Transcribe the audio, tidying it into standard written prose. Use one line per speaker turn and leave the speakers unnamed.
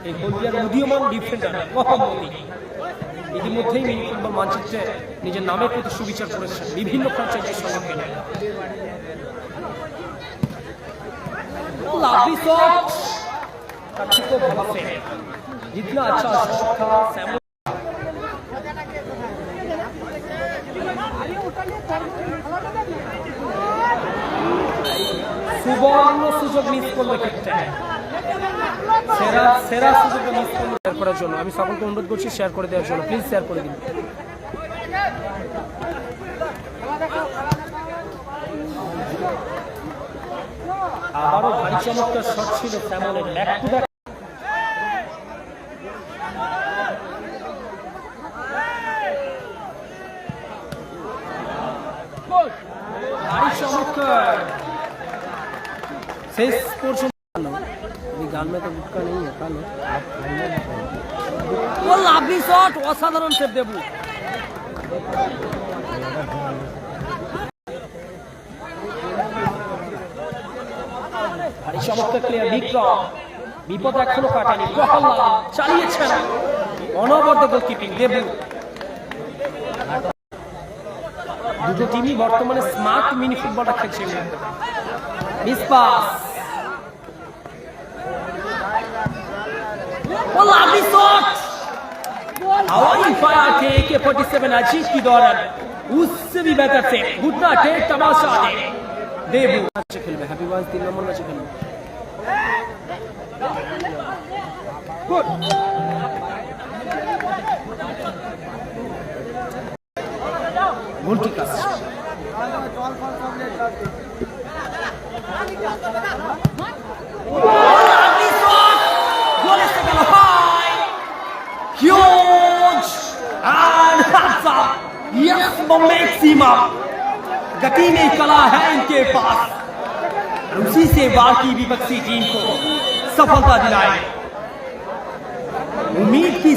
এই হলদিয়ার উদীয়মান ডিফেন্ডার মোহাম্মদী ইতিমধ্যেই মিনি ফুটবল মানচিত্রে নিজের নামের প্রতি সুবিচার করেছেন বিভিন্ন ফ্র্যাঞ্চাইজির সঙ্গে খেলে। लाभी शॉट अच्छी को भाला से जितना अच्छा शॉट था সুবর্ণ সুযোগ মিস করলো ক্ষেত্রে সেরা সুযোগটা মিস করলো শেয়ার করার জন্য আমি সকলকে অনুরোধ করছি শেয়ার করে দেওয়ার জন্য প্লিজ শেয়ার করে দিন। আবারও ভারী চমৎকার শট ছিল স্যামুয়েলের ব্যাক টু ব্যাক ভারী চমৎকার শেষ পর্যন্ত গান में तो गुटका नहीं है कालो वो लाभी शॉट असाधारण सेव देबू চমৎকার প্লেয়ার বিক্রম বিপদ এখনো কাটেনি প্রহল্লাদ চালিয়েছেন অনবদ্য গোলকিপিং দেবু দুটো টিমই বর্তমানে স্মার্ট মিনি ফুটবলটা খেলছে মিসপাস लाभी शॉट हवाई फायर थे AK-47 अजीत की दौरान उससे भी बेहतर से घुटना टेक तमाशा दे देबू अच्छे खेलবে हैप्पी 3 নম্বর ম্যাচে খেলবে গুড গোল কিক আসছে Yes, मैक्सिमम गति में कला है इनके पास और उसी से बार की विपक्षी टीम को सफलता दिलाए उम्मीद की